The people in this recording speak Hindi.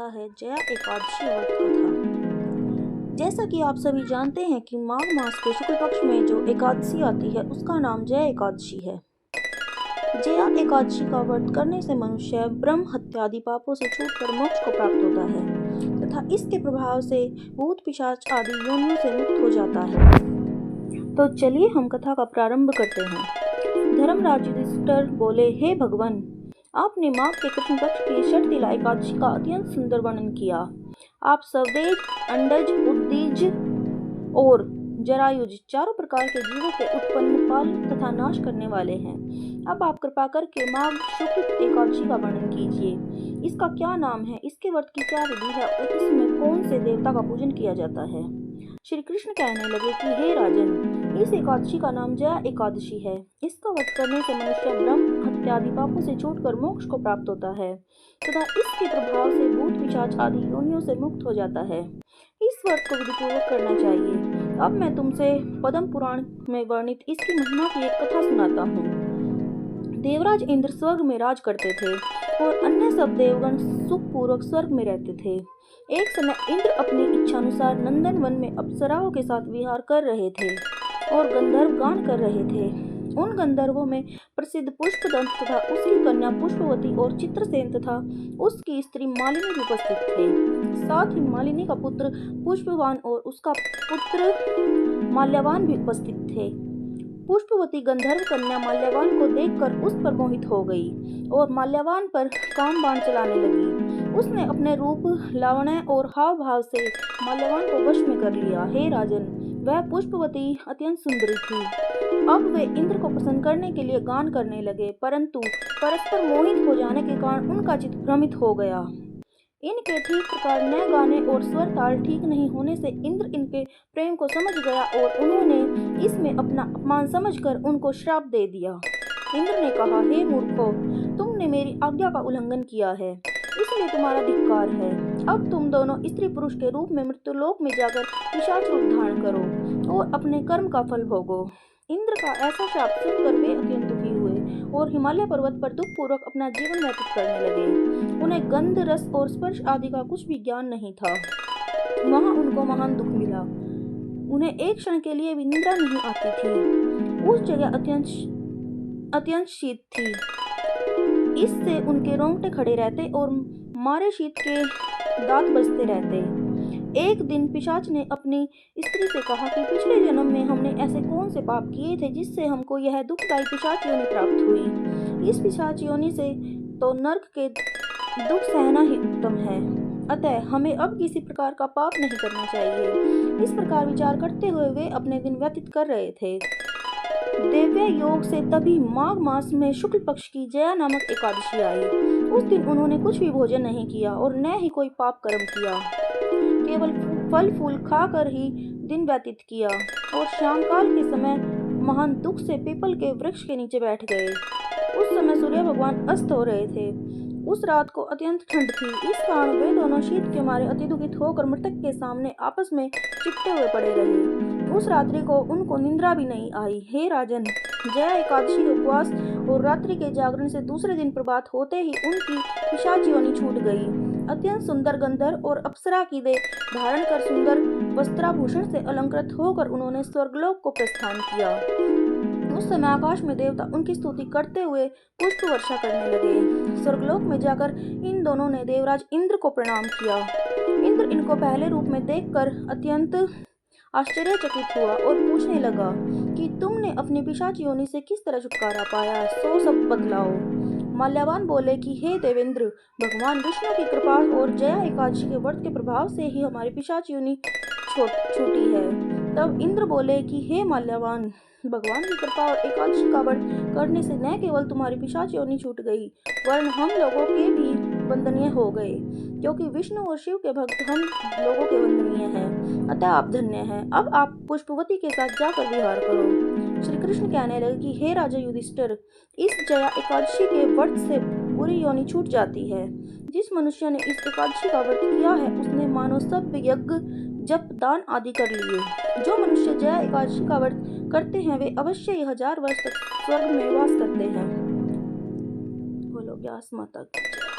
कथा है जया एकादशी व्रत कथा। जैसा कि आप सभी जानते हैं कि माघ मास के शुक्ल पक्ष में जो एकादशी आती है उसका नाम जया एकादशी है। जया एकादशी का व्रत करने से मनुष्य ब्रह्म हत्या आदि पापों से छूटकर मोक्ष को प्राप्त होता है तथा इसके प्रभाव से भूत पिशाच आदि योनियों से मुक्त हो जाता है। तो चलिए हम कथा का प्रारंभ करते हैं। धर्मराज युधिष्ठिर बोले, हे भगवान, आपने माघ के कृष्ण पक्ष की शर्तिला एकादशी का अत्यंत सुंदर वर्णन किया। आप स्वदेज, अंडज, उद्दीज और जरायुज चारों प्रकार के जीवों के उत्पन्न, पालन तथा नाश करने वाले हैं। अब आप कृपा करके माघ शुक्ल एकादशी का वर्णन कीजिए। इसका क्या नाम है, इसके व्रत की क्या विधि है और इसमें कौन से देवता का पूजन किया जाता है। श्री कृष्ण कहने लगे कि हे राजन, इस एकादशी का नाम जया एकादशी है। इसका व्रत करने से मनुष्य ब्रह्म हत्या आदि पापों से छूटकर मोक्ष को प्राप्त होता है तथा इसके प्रभाव से भूत पिशाच आदि योनियों से मुक्त हो जाता है। इस व्रत को विधिपूर्वक करना चाहिए। अब मैं तुमसे पद्म पुराण में वर्णित इसकी महिमा की एक कथा सुनाता हूँ। देवराज इंद्र स्वर्ग में राज करते थे और अन्य सब देवगण सुखपूर्वक स्वर्ग में रहते थे। एक समय इंद्र अपनी इच्छानुसार नंदन वन में अप्सराओं के साथ विहार कर रहे थे और गंधर्व गान कर रहे थे। उन गंधर्वों में प्रसिद्ध पुष्पदंत तथा उसकी कन्या पुष्पवती और चित्रसेन तथा उसकी स्त्री मालिनी भी उपस्थित थे। साथ ही मालिनी का पुत्र पुष्पवान और उसका पुत्र माल्यवान भी उपस्थित थे। पुष्पवती गंधर्व कन्या माल्यवान को देखकर उस पर मोहित हो गई और माल्यवान पर काम बाण चलाने लगी। उसने अपने रूप, लावण्य और हाव भाव से माल्यवान को वश में कर लिया। हे राजन, वह पुष्पवती अत्यंत सुंदरी थी। अब वे इंद्र को प्रसन्न करने के लिए गान करने लगे, परंतु परस्पर मोहित हो जाने के कारण उनका चित्त भ्रमित हो गया। इनके ठीक प्रकार न गाने और स्वर ताल ठीक नहीं होने से इंद्र इनके प्रेम को समझ गया और उन्होंने इसमें अपना अपमान समझकर उनको श्राप दे दिया। इंद्र ने कहा, हे मूर्खों, तुमने मेरी आज्ञा का उल्लंघन किया है, इसलिए तुम्हारा धिक्कार है। अब तुम दोनों स्त्री पुरुष के रूप में मृत्युलोक में जाकर पिशाच रूप धारण करो और अपने कर्म का फल भोगो। इंद्र का ऐसा शाप सुनकर वे अत्यंत दुखी हुए और हिमालय पर्वत पर दुख पूर्वक अपना जीवन व्यतीत करने लगे। उन्हें गंध, रस और स्पर्श आदि का कुछ भी ज्ञान नहीं था। वहां उनको महान दुख मिला। उन्हें एक क्षण के लिए भी निद्रा नहीं आती थी। उस जगह अत्यंत शीत थी। इससे उनके रोंगटे खड़े रहते और मारे शीत के दांत बजते रहते। एक दिन पिशाच ने अपनी स्त्री से कहा कि पिछले जन्म में हमने ऐसे कौन से पाप किए थे जिससे हमको यह दुखदायी पिशाच योनि प्राप्त हुई। इस पिशाच योनि से तो नरक के दुख सहना ही उत्तम है, अतः हमें अब किसी प्रकार का पाप नहीं करना चाहिए। इस प्रकार विचार करते हुए वे अपने दिन व्यतीत कर रहे थे। दिव्य योग से तभी माघ मास में शुक्ल पक्ष की जया नामक एकादशी आई। उस दिन उन्होंने कुछ भी भोजन नहीं किया और न ही कोई पाप कर्म किया, केवल फल फूल खाकर ही दिन व्यतीत किया और शाम काल के समय महान दुख से पीपल के वृक्ष के नीचे बैठ गए। उस समय सूर्य भगवान अस्त हो रहे थे। उस रात को अत्यंत ठंड थी, इस कारण वे दोनों शीत के मारे अति दुखित होकर मृतक के सामने आपस में चिपटे हुए पड़े रहे। उस रात्रि को उनको निंद्रा भी नहीं आई। हे राजन, जया एकादशी के उपवास और रात्रि के जागरण से दूसरे दिन प्रभात होते ही उनकी पिशाच योनि छूट गई। अत्यंत सुंदर गंधर्व और अप्सरा की देह धारण कर सुंदर वस्त्राभूषण से अलंकृत होकर उन्होंने स्वर्गलोक को प्रस्थान किया। उस समय आकाश में देवता उनकी स्तुति करते हुए पुष्प वर्षा करने लगे। स्वर्गलोक में जाकर इन दोनों ने देवराज इंद्र को प्रणाम किया। इंद्र इनको पहले रूप में देखकर अत्यंत आश्चर्यचकित हुआ और पूछने लगा कि तुमने अपनी पिशाच योनि से किस तरह छुटकारा पाया, सो सब बतलाओ। माल्यवान बोले कि हे देवेंद्र, भगवान विष्णु की कृपा और जया एकादशी के व्रत के प्रभाव से ही हमारी पिशाच योनि छूटी है। तब इंद्र बोले कि हे माल्यवान, भगवान की कृपा और एकादशी का व्रत करने से न केवल तुम्हारी पिशाच योनि छूट गई, वरन हम लोगों के भी वंदनीय हो गए, क्योंकि विष्णु और शिव के भक्त हम लोगों के वंदनीय हैं, अतः आप धन्य हैं। अब आप पुष्पवती के साथ जाकर विहार करो। श्री कृष्ण कहने लगे कि हे राजा युधिष्ठिर, इस जया एकादशी के व्रत से बुरी योनि छूट जाती है। जिस मनुष्य ने इस एकादशी का व्रत किया है उसने मानो सब यज्ञ, जप, दान आदि कर लिए। जो मनुष्य जया एकादशी का व्रत करते हैं वे अवश्य ही 1000 वर्ष तक स्वर्ग में वास करते हैं। बोलो व्यास माता की जय।